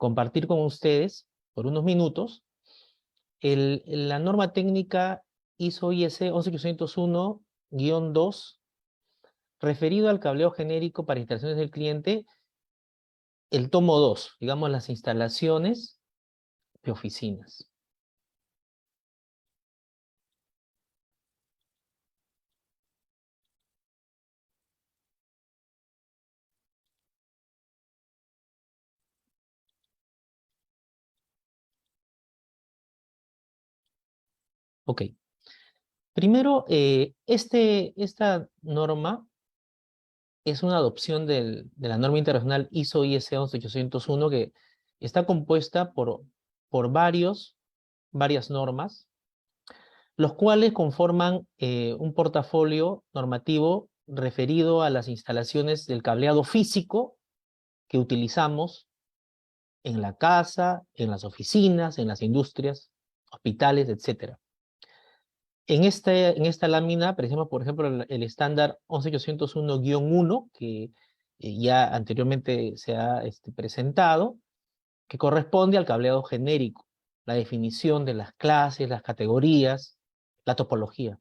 compartir con ustedes por unos minutos la norma técnica ISO/IEC 11801-2 referido al cableado genérico para instalaciones del cliente, el tomo 2, digamos las instalaciones de oficinas. Ok. Primero, esta norma es una adopción de la norma internacional ISO/IEC 11801 que está compuesta por varias normas, los cuales conforman un portafolio normativo referido a las instalaciones del cableado físico que utilizamos en la casa, en las oficinas, en las industrias, hospitales, etc. En esta lámina apreciamos, por ejemplo, el estándar 11801-1, que ya anteriormente se ha presentado, que corresponde al cableado genérico, la definición de las clases, las categorías, la topología.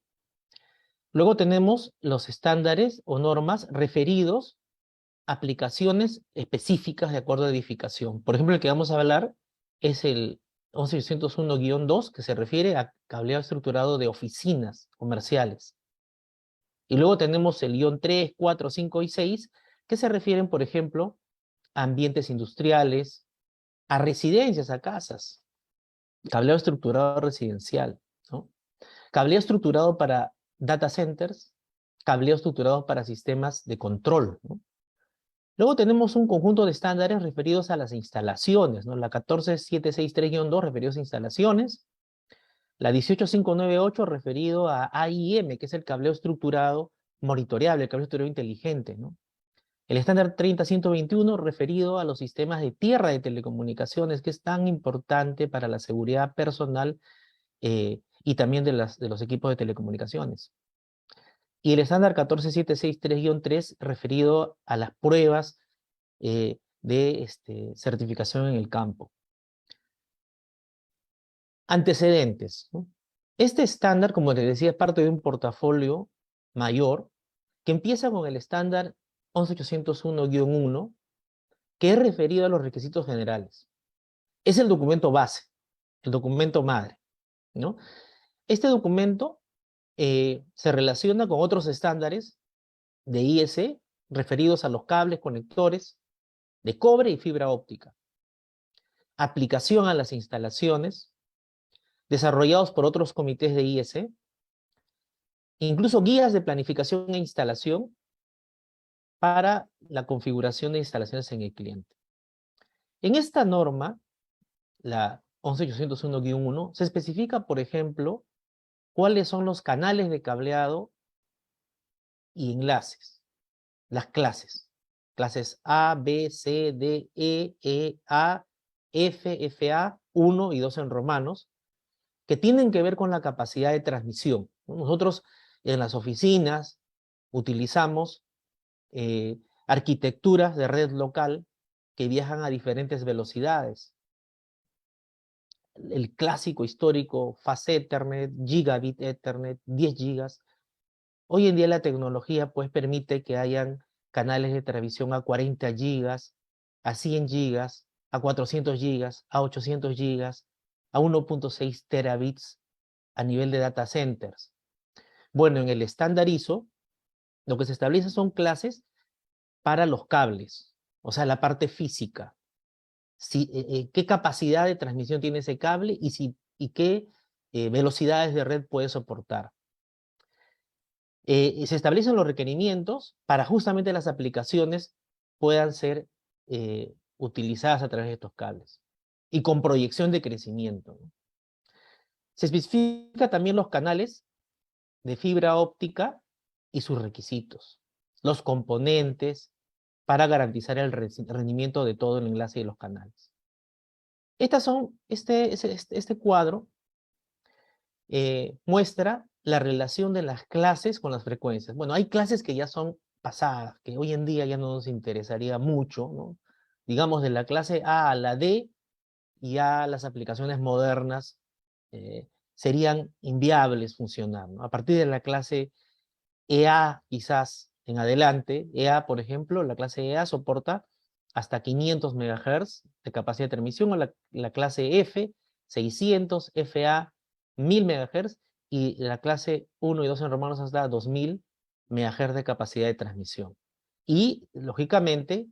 Luego tenemos los estándares o normas referidos a aplicaciones específicas de acuerdo a edificación. Por ejemplo, el que vamos a hablar es el 11601-2, que se refiere a cableado estructurado de oficinas comerciales. Y luego tenemos el -3, 4, 5 y 6, que se refieren, por ejemplo, a ambientes industriales, a residencias, a casas. Cableado estructurado residencial, ¿no? Cableado estructurado para data centers, cableado estructurado para sistemas de control, ¿no? Luego tenemos un conjunto de estándares referidos a las instalaciones, ¿no? La 14763-2 referidos a instalaciones, la 18598 referido a AIM, que es el cableo estructurado monitoreable, el cableo estructurado inteligente, ¿no? El estándar 30121 referido a los sistemas de tierra de telecomunicaciones, que es tan importante para la seguridad personal y también de los equipos de telecomunicaciones. Y el estándar 14763-3 referido a las pruebas de certificación en el campo. Antecedentes, ¿no? Este estándar, como les decía, es parte de un portafolio mayor que empieza con el estándar 11801-1, que es referido a los requisitos generales. Es el documento base, el documento madre, ¿no? Este documento se relaciona con otros estándares de IEC referidos a los cables, conectores de cobre y fibra óptica, aplicación a las instalaciones, desarrollados por otros comités de IEC, incluso guías de planificación e instalación para la configuración de instalaciones en el cliente. En esta norma, la 11801-1, se especifica, por ejemplo, cuáles son los canales de cableado y enlaces, las clases A, B, C, D, E, A, F, FA, 1 y 2 en romanos, que tienen que ver con la capacidad de transmisión. Nosotros en las oficinas utilizamos arquitecturas de red local que viajan a diferentes velocidades. El clásico histórico Fast Ethernet, Gigabit Ethernet, 10 gigas. Hoy en día la tecnología pues permite que hayan canales de transmisión a 40 gigas, a 100 gigas, a 400 gigas, a 800 gigas, a 1.6 terabits a nivel de data centers. Bueno, en el estándar ISO, lo que se establece son clases para los cables, o sea, la parte física. ¿Qué capacidad de transmisión tiene ese cable y qué velocidades de red puede soportar? Se establecen los requerimientos para justamente las aplicaciones puedan ser utilizadas a través de estos cables y con proyección de crecimiento, ¿no? Se especifica también los canales de fibra óptica y sus requisitos, los componentes para garantizar el rendimiento de todo el enlace de los canales. Este cuadro muestra la relación de las clases con las frecuencias. Bueno, hay clases que ya son pasadas, que hoy en día ya no nos interesaría mucho, ¿no? Digamos, de la clase A a la D, ya las aplicaciones modernas serían inviables funcionar, ¿no? A partir de la clase EA quizás en adelante, EA por ejemplo, la clase EA soporta hasta 500 MHz de capacidad de transmisión, o la clase F, 600, FA, 1000 MHz, y la clase 1 y 2 en romanos hasta 2000 MHz de capacidad de transmisión. Y, lógicamente,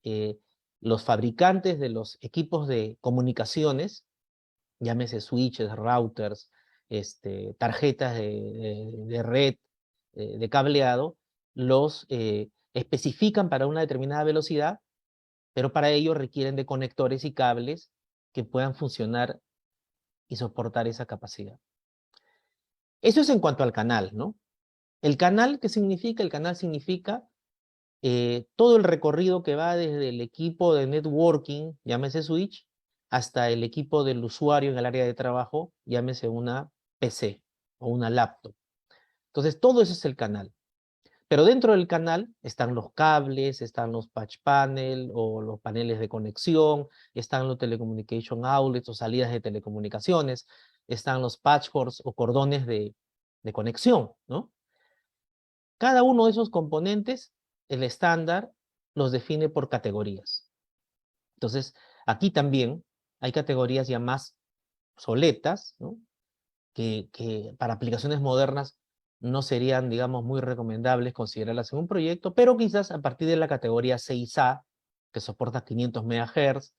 eh, los fabricantes de los equipos de comunicaciones, llámese switches, routers, tarjetas de red, de cableado, los especifican para una determinada velocidad, pero para ello requieren de conectores y cables que puedan funcionar y soportar esa capacidad. Eso es en cuanto al canal, ¿no? El canal, ¿qué significa? El canal significa todo el recorrido que va desde el equipo de networking, llámese switch, hasta el equipo del usuario en el área de trabajo, llámese una PC o una laptop. Entonces, todo eso es el canal. Pero dentro del canal están los cables, están los patch panel o los paneles de conexión, están los telecommunication outlets o salidas de telecomunicaciones, están los patch cords o cordones de conexión, ¿no? Cada uno de esos componentes, el estándar los define por categorías. Entonces, aquí también hay categorías ya más obsoletas, ¿no? que para aplicaciones modernas no serían, digamos, muy recomendables considerarlas en un proyecto, pero quizás a partir de la categoría 6A, que soporta 500 MHz,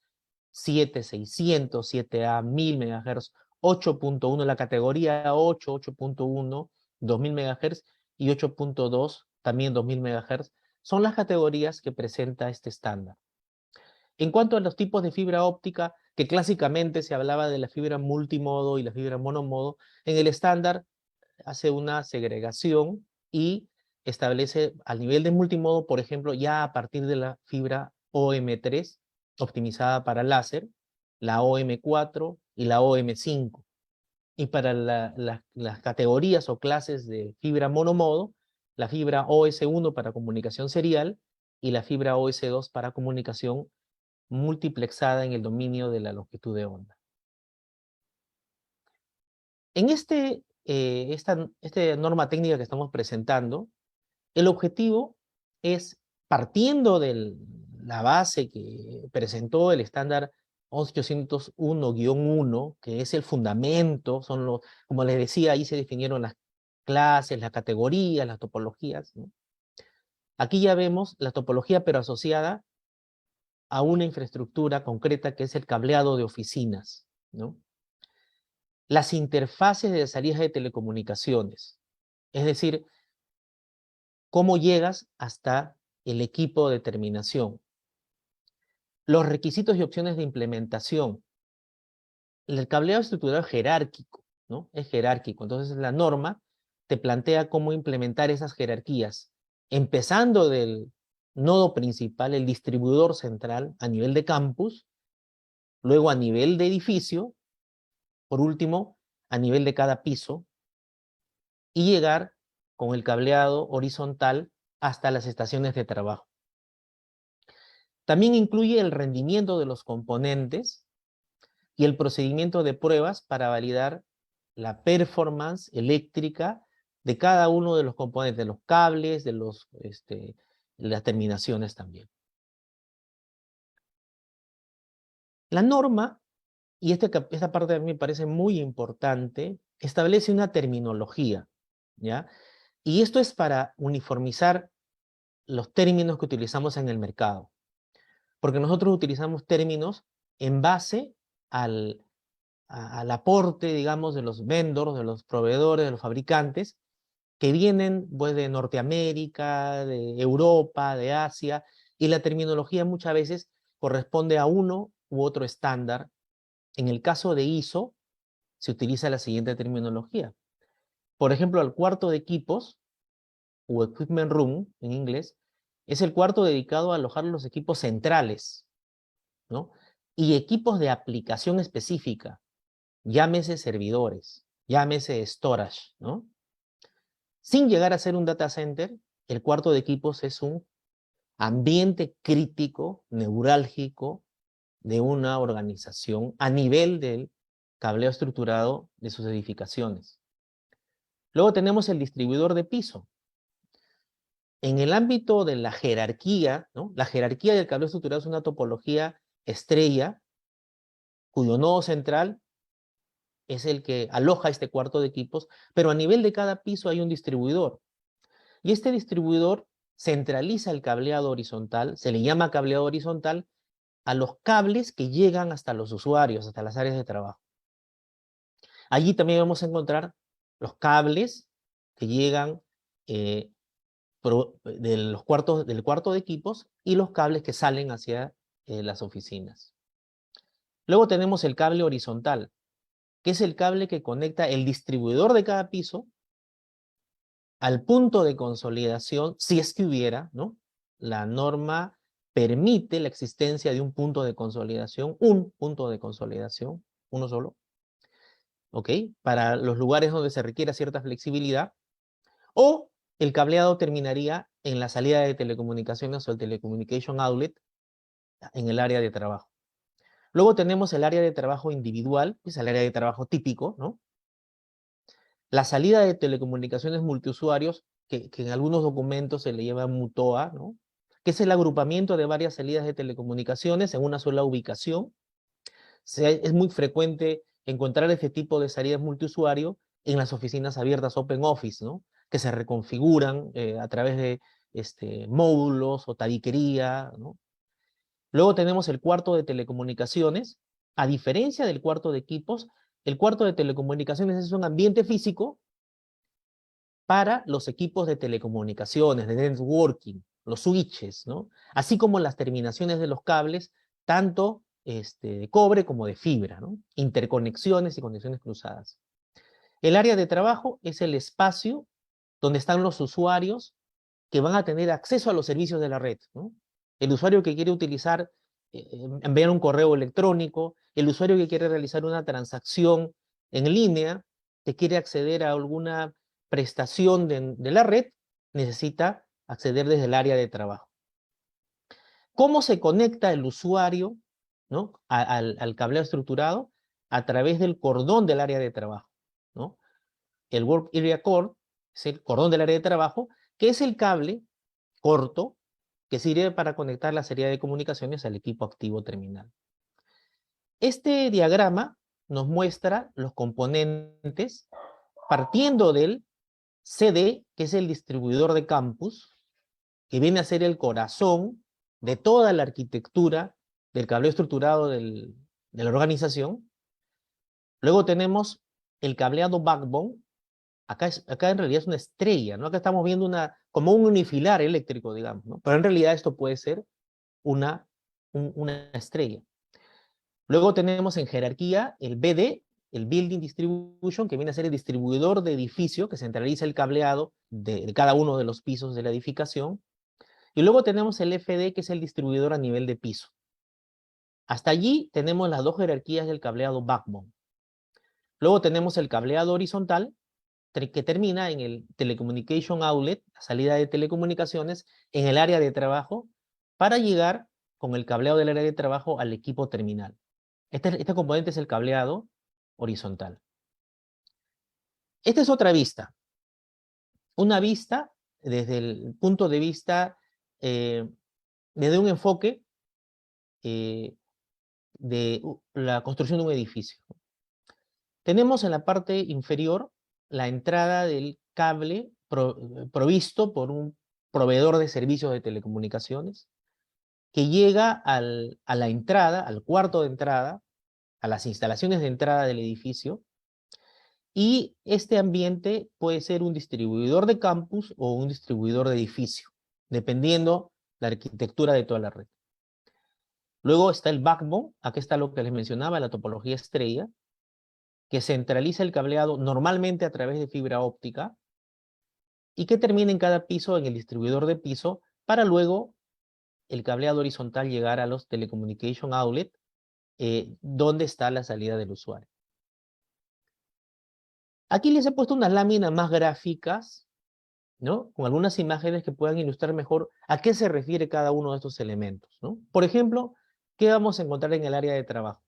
7600, 7A, 1000 MHz, 8.1, la categoría 8, 8.1, 2000 MHz y 8.2, también 2000 MHz, son las categorías que presenta este estándar. En cuanto a los tipos de fibra óptica, que clásicamente se hablaba de la fibra multimodo y la fibra monomodo, en el estándar hace una segregación y establece al nivel de multimodo, por ejemplo, ya a partir de la fibra OM3, optimizada para láser, la OM4 y la OM5. Y para las categorías o clases de fibra monomodo, la fibra OS1 para comunicación serial y la fibra OS2 para comunicación multiplexada en el dominio de la longitud de onda. En esta norma técnica que estamos presentando, el objetivo es, partiendo de la base que presentó el estándar 11801-1, que es el fundamento, como les decía, ahí se definieron las clases, las categorías, las topologías, ¿no? Aquí ya vemos la topología, pero asociada a una infraestructura concreta que es el cableado de oficinas, ¿no? Las interfaces de salidas de telecomunicaciones, es decir, cómo llegas hasta el equipo de terminación, los requisitos y opciones de implementación. El cableado estructurado es jerárquico, ¿no? Es jerárquico, entonces la norma te plantea cómo implementar esas jerarquías, empezando del nodo principal, el distribuidor central a nivel de campus, luego a nivel de edificio, por último, a nivel de cada piso, y llegar con el cableado horizontal hasta las estaciones de trabajo. También incluye el rendimiento de los componentes y el procedimiento de pruebas para validar la performance eléctrica de cada uno de los componentes, de los cables, de las terminaciones también. La norma, y esta parte a mí me parece muy importante, establece una terminología, ¿ya? Y esto es para uniformizar los términos que utilizamos en el mercado. Porque nosotros utilizamos términos en base al aporte, digamos, de los vendors, de los proveedores, de los fabricantes, que vienen pues, de Norteamérica, de Europa, de Asia, y la terminología muchas veces corresponde a uno u otro estándar. En el caso de ISO, se utiliza la siguiente terminología. Por ejemplo, el cuarto de equipos, o equipment room en inglés, es el cuarto dedicado a alojar los equipos centrales, ¿no? Y equipos de aplicación específica, llámese servidores, llámese storage, ¿no? Sin llegar a ser un data center, el cuarto de equipos es un ambiente crítico, neurálgico, de una organización a nivel del cableo estructurado de sus edificaciones. Luego tenemos el distribuidor de piso. En el ámbito de la jerarquía, ¿no? La jerarquía del cableo estructurado es una topología estrella cuyo nodo central es el que aloja este cuarto de equipos, pero a nivel de cada piso hay un distribuidor. Y este distribuidor centraliza el cableado horizontal, se le llama cableado horizontal, a los cables que llegan hasta los usuarios, hasta las áreas de trabajo. Allí también vamos a encontrar los cables que llegan del cuarto de equipos y los cables que salen hacia las oficinas. Luego tenemos el cable horizontal, que es el cable que conecta el distribuidor de cada piso al punto de consolidación, si es que hubiera, ¿no? La norma permite la existencia de un punto de consolidación, uno solo, ¿ok? Para los lugares donde se requiera cierta flexibilidad, o el cableado terminaría en la salida de telecomunicaciones o el telecommunication outlet en el área de trabajo. Luego tenemos el área de trabajo individual, que es el área de trabajo típico, ¿no? La salida de telecomunicaciones multiusuarios, que en algunos documentos se le llama MUTOA, ¿no? Que es el agrupamiento de varias salidas de telecomunicaciones en una sola ubicación. Es muy frecuente encontrar este tipo de salidas multiusuario en las oficinas abiertas Open Office, ¿no? Que se reconfiguran a través de módulos o tabiquería, ¿no? Luego tenemos el cuarto de telecomunicaciones. A diferencia del cuarto de equipos, el cuarto de telecomunicaciones es un ambiente físico para los equipos de telecomunicaciones, de networking, los switches, ¿no? Así como las terminaciones de los cables, tanto de cobre como de fibra, ¿no? Interconexiones y conexiones cruzadas. El área de trabajo es el espacio donde están los usuarios que van a tener acceso a los servicios de la red, ¿no? El usuario que quiere utilizar, enviar un correo electrónico, el usuario que quiere realizar una transacción en línea, que quiere acceder a alguna prestación de la red, necesita acceder desde el área de trabajo. ¿Cómo se conecta el usuario, ¿no? al cableado estructurado? A través del cordón del área de trabajo, ¿no? El Work Area Cord es el cordón del área de trabajo, que es el cable corto que sirve para conectar la serie de comunicaciones al equipo activo terminal. Este diagrama nos muestra los componentes partiendo del CD, que es el distribuidor de campus, que viene a ser el corazón de toda la arquitectura del cableo estructurado de la organización. Luego tenemos el cableado backbone. Acá en realidad es una estrella, ¿no? Acá estamos viendo como un unifilar eléctrico, digamos, ¿no? Pero en realidad esto puede ser una estrella. Luego tenemos en jerarquía el BD, el Building Distribution, que viene a ser el distribuidor de edificio que centraliza el cableado de cada uno de los pisos de la edificación. Y luego tenemos el FD, que es el distribuidor a nivel de piso. Hasta allí tenemos las dos jerarquías del cableado backbone. Luego tenemos el cableado horizontal, que termina en el telecommunication outlet, la salida de telecomunicaciones, en el área de trabajo, para llegar con el cableado del área de trabajo al equipo terminal. Este componente es el cableado horizontal. Esta es otra vista. Una vista desde el punto de vista, desde un enfoque de la construcción de un edificio. Tenemos en la parte inferior la entrada del cable provisto por un proveedor de servicios de telecomunicaciones que llega a la entrada, al cuarto de entrada, a las instalaciones de entrada del edificio, y este ambiente puede ser un distribuidor de campus o un distribuidor de edificio, dependiendo la arquitectura de toda la red. Luego está el backbone, aquí está lo que les mencionaba, la topología estrella, que centraliza el cableado normalmente a través de fibra óptica y que termina en cada piso en el distribuidor de piso para luego el cableado horizontal llegar a los telecommunication outlet, donde está la salida del usuario. Aquí les he puesto unas láminas más gráficas, ¿no? Con algunas imágenes que puedan ilustrar mejor a qué se refiere cada uno de estos elementos, ¿no? Por ejemplo, ¿Qué vamos a encontrar en el área de trabajo?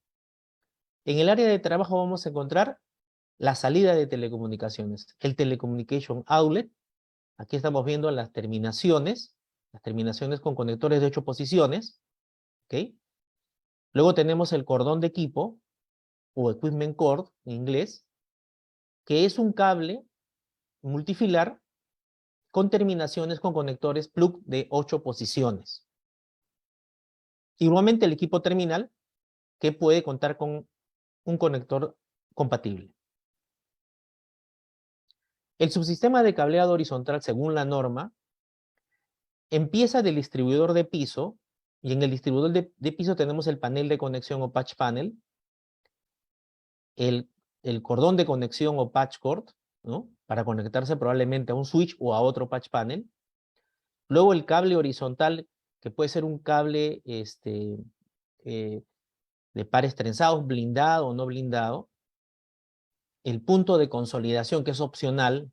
En el área de trabajo vamos a encontrar la salida de telecomunicaciones, el telecommunication outlet. Aquí estamos viendo las terminaciones con conectores de 8 posiciones, ¿ok? Luego tenemos el cordón de equipo, o equipment cord en inglés, que es un cable multifilar con terminaciones con conectores plug de 8 posiciones. Igualmente el equipo terminal, que puede contar con un conector compatible. El subsistema de cableado horizontal, según la norma, empieza del distribuidor de piso, y en el distribuidor de piso tenemos el panel de conexión o patch panel, el, el cordón de conexión o patch cord, ¿no? Para conectarse probablemente a un switch o a otro patch panel. Luego el cable horizontal, que puede ser un cable eh, de pares trenzados, blindado o no blindado. El punto de consolidación, que es opcional.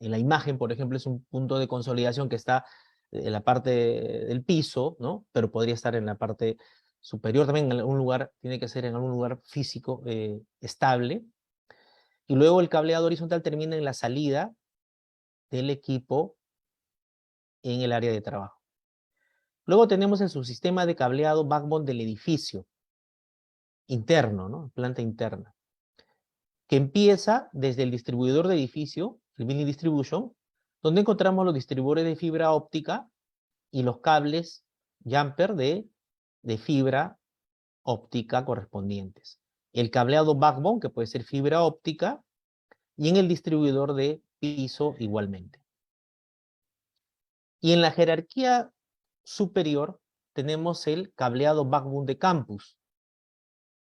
En la imagen, por ejemplo, es un punto de consolidación que está en la parte del piso, ¿no? Pero podría estar en la parte superior también, en algún lugar, tiene que ser en algún lugar físico estable. Y luego el cableado horizontal termina en la salida del equipo en el área de trabajo. Luego tenemos el subsistema de cableado backbone del edificio interno, ¿no? Planta interna, que empieza desde el distribuidor de edificio, el building distribution, donde encontramos los distribuidores de fibra óptica y los cables jumper de fibra óptica correspondientes. El cableado backbone, que puede ser fibra óptica, y en el distribuidor de piso igualmente. Y en la jerarquía superior tenemos el cableado backbone de campus,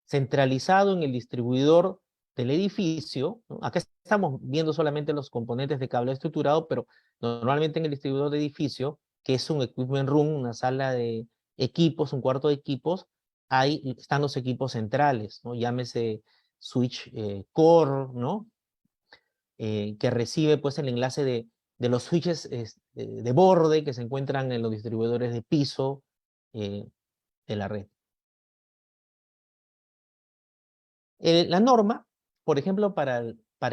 centralizado en el distribuidor del edificio, ¿no? Acá estamos viendo solamente los componentes de cable estructurado, pero normalmente en el distribuidor de edificio, que es un equipment room, una sala de equipos, un cuarto de equipos, ahí están los equipos centrales, ¿no? Llámese switch core, ¿no? Que recibe pues el enlace de los switches de borde que se encuentran en los distribuidores de piso de la red. La norma, por ejemplo, para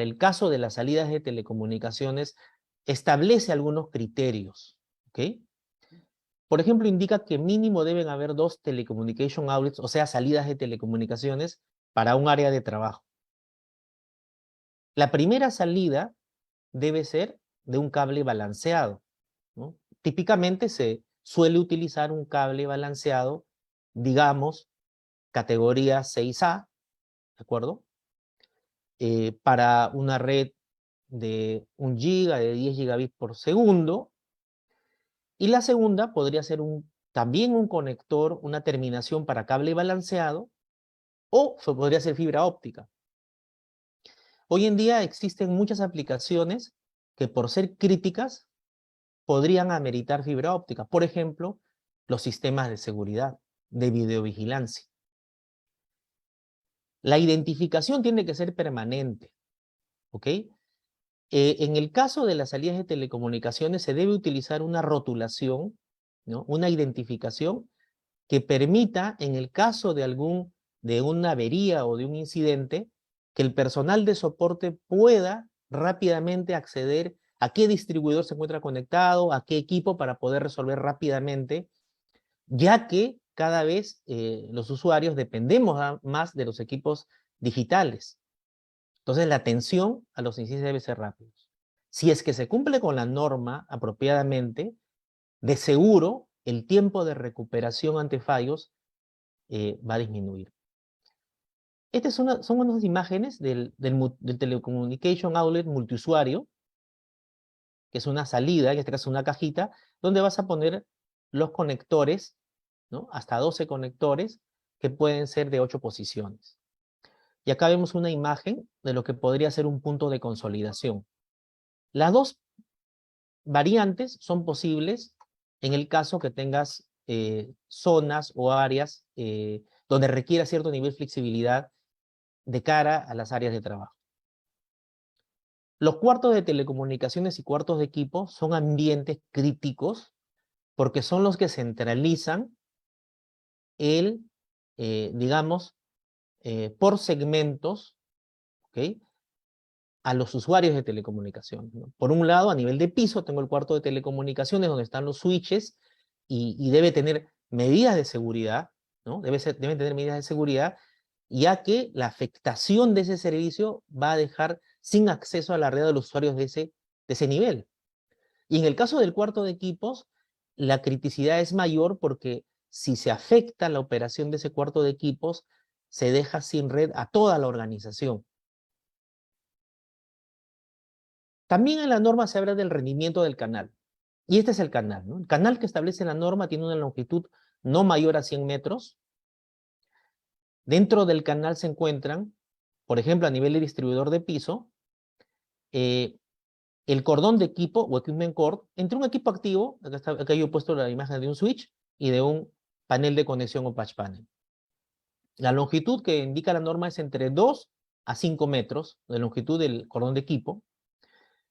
el caso de las salidas de telecomunicaciones, establece algunos criterios, ¿ok? Por ejemplo, indica que mínimo deben haber 2 telecommunication outlets, o sea, salidas de telecomunicaciones para un área de trabajo. La primera salida debe ser de un cable balanceado, ¿no? Típicamente se suele utilizar un cable balanceado, digamos, categoría 6A, ¿de acuerdo? Para una red de 1 giga, de 10 gigabits por segundo. Y la segunda podría ser también un conector, una terminación para cable balanceado, o podría ser fibra óptica. Hoy en día existen muchas aplicaciones que, por ser críticas, podrían ameritar fibra óptica. Por ejemplo, los sistemas de seguridad, de videovigilancia. La identificación tiene que ser permanente, ¿ok? En el caso de las salidas de telecomunicaciones se debe utilizar una rotulación, ¿no? Una identificación que permita, en el caso de una avería o de un incidente, que el personal de soporte pueda rápidamente acceder a qué distribuidor se encuentra conectado, a qué equipo, para poder resolver rápidamente, ya que cada vez los usuarios dependemos más de los equipos digitales. Entonces la atención a los incidentes debe ser rápida. Si es que se cumple con la norma apropiadamente, de seguro el tiempo de recuperación ante fallos va a disminuir. Estas son unas imágenes del Telecommunication Outlet multiusuario, que es una salida, en este caso una cajita, donde vas a poner los conectores, ¿no? Hasta 12 conectores, que pueden ser de 8 posiciones. Y acá vemos una imagen de lo que podría ser un punto de consolidación. Las dos variantes son posibles en el caso que tengas zonas o áreas donde requiera cierto nivel de flexibilidad de cara a las áreas de trabajo. Los cuartos de telecomunicaciones y cuartos de equipo son ambientes críticos porque son los que centralizan digamos, por segmentos, ¿ok? A los usuarios de telecomunicaciones, ¿no? Por un lado, a nivel de piso, tengo el cuarto de telecomunicaciones donde están los switches y debe tener medidas de seguridad, ¿no? Deben tener medidas de seguridad, ya que la afectación de ese servicio va a dejar sin acceso a la red de los usuarios de ese nivel. Y en el caso del cuarto de equipos, la criticidad es mayor porque si se afecta la operación de ese cuarto de equipos, se deja sin red a toda la organización. También en la norma se habla del rendimiento del canal. Y este es el canal, ¿no? El canal que establece la norma tiene una longitud no mayor a 100 metros. Dentro del canal se encuentran, por ejemplo, a nivel de distribuidor de piso, eh, el cordón de equipo o equipment cord entre un equipo activo, acá yo he puesto la imagen de un switch, y de un panel de conexión o patch panel. La longitud que indica la norma es entre 2 a 5 metros de longitud del cordón de equipo.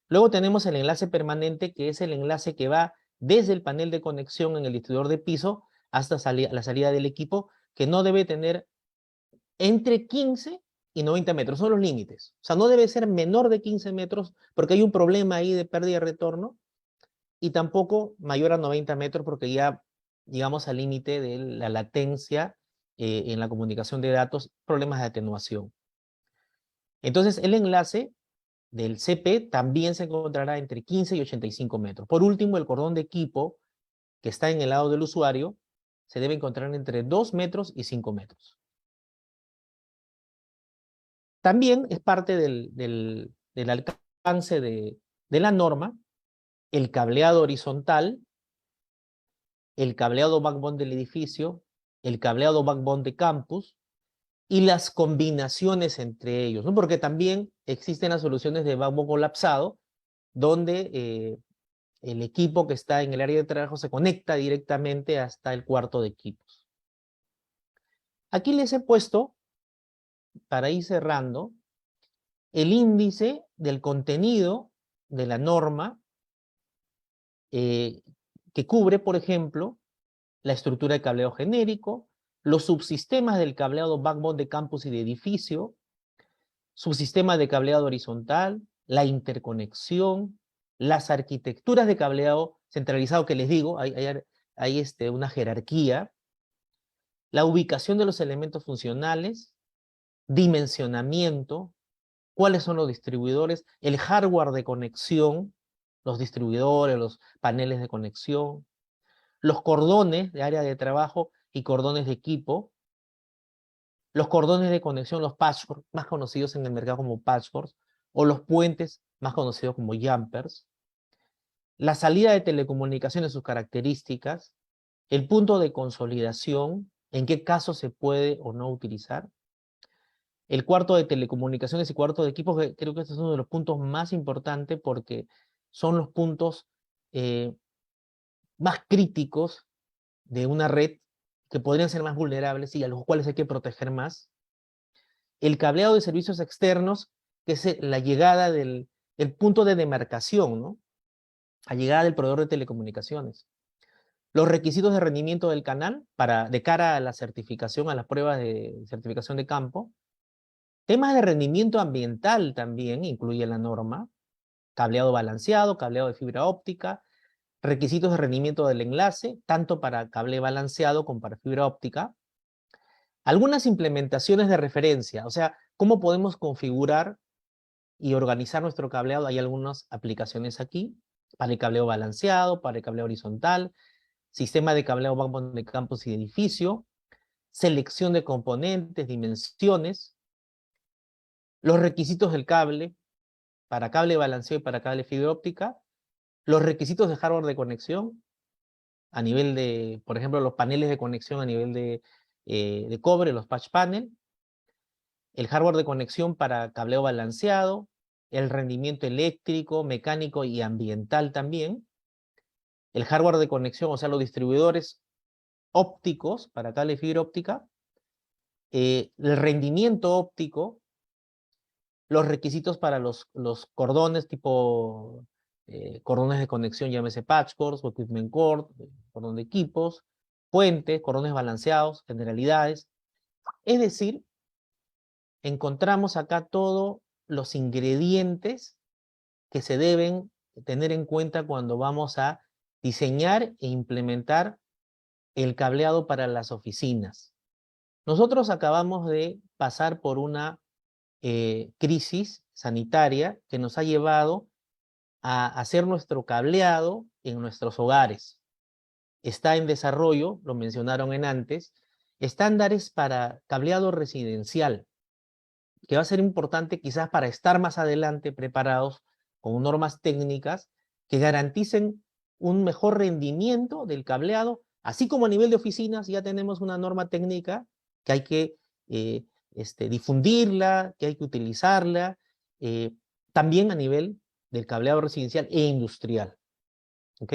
Luego tenemos el enlace permanente, que es el enlace que va desde el panel de conexión en el distribuidor de piso hasta la salida del equipo, que no debe tener entre 15 y 90 metros, son los límites. O sea, no debe ser menor de 15 metros porque hay un problema ahí de pérdida de retorno, y tampoco mayor a 90 metros porque ya llegamos al límite de la latencia en la comunicación de datos, problemas de atenuación. Entonces, el enlace del CP también se encontrará entre 15 y 85 metros. Por último, el cordón de equipo que está en el lado del usuario se debe encontrar entre 2 metros y 5 metros. También es parte del alcance de la norma el cableado horizontal, el cableado backbone del edificio, el cableado backbone de campus y las combinaciones entre ellos, ¿no? Porque también existen las soluciones de backbone colapsado, donde el equipo que está en el área de trabajo se conecta directamente hasta el cuarto de equipos. Aquí les he puesto, para ir cerrando, el índice del contenido de la norma que cubre, por ejemplo, la estructura de cableado genérico, los subsistemas del cableado backbone de campus y de edificio, subsistemas de cableado horizontal, la interconexión, las arquitecturas de cableado centralizado que les digo, hay una jerarquía, la ubicación de los elementos funcionales, dimensionamiento, cuáles son los distribuidores, el hardware de conexión, los distribuidores, los paneles de conexión, los cordones de área de trabajo y cordones de equipo, los cordones de conexión, los patchworks, más conocidos en el mercado como patchworks, o los puentes, más conocidos como jumpers, la salida de telecomunicaciones, sus características, el punto de consolidación, en qué caso se puede o no utilizar, el cuarto de telecomunicaciones y cuarto de equipos, que creo que este es uno de los puntos más importantes porque son los puntos más críticos de una red que podrían ser más vulnerables y a los cuales hay que proteger más. El cableado de servicios externos, que es la llegada el punto de demarcación, ¿no? La llegada del proveedor de telecomunicaciones. Los requisitos de rendimiento del canal de cara a la certificación, a las pruebas de certificación de campo. Temas de rendimiento ambiental también incluye la norma. Cableado balanceado, cableado de fibra óptica, requisitos de rendimiento del enlace, tanto para cable balanceado como para fibra óptica. Algunas implementaciones de referencia, o sea, cómo podemos configurar y organizar nuestro cableado. Hay algunas aplicaciones aquí, para el cableo balanceado, para el cableo horizontal, sistema de cableo backbone de campus y de edificio, selección de componentes, dimensiones, los requisitos del cable, para cable balanceado y para cable fibra óptica, los requisitos de hardware de conexión, a nivel de, por ejemplo, los paneles de conexión a nivel de cobre, los patch panel, el hardware de conexión para cableo balanceado, el rendimiento eléctrico, mecánico y ambiental también, el hardware de conexión, o sea, los distribuidores ópticos para cable y fibra óptica, el rendimiento óptico, los requisitos para los cordones tipo cordones de conexión, llámese patch cords o equipment cord, cordón de equipos, puentes, cordones balanceados, generalidades. Es decir, encontramos acá todos los ingredientes que se deben tener en cuenta cuando vamos a diseñar e implementar el cableado para las oficinas. Nosotros acabamos de pasar por una crisis sanitaria que nos ha llevado a hacer nuestro cableado en nuestros hogares. Está en desarrollo, lo mencionaron en antes, estándares para cableado residencial, que va a ser importante quizás para estar más adelante preparados con normas técnicas que garanticen un mejor rendimiento del cableado, así como a nivel de oficinas ya tenemos una norma técnica que hay que difundirla, que hay que utilizarla, también a nivel del cableado residencial e industrial. ¿Ok?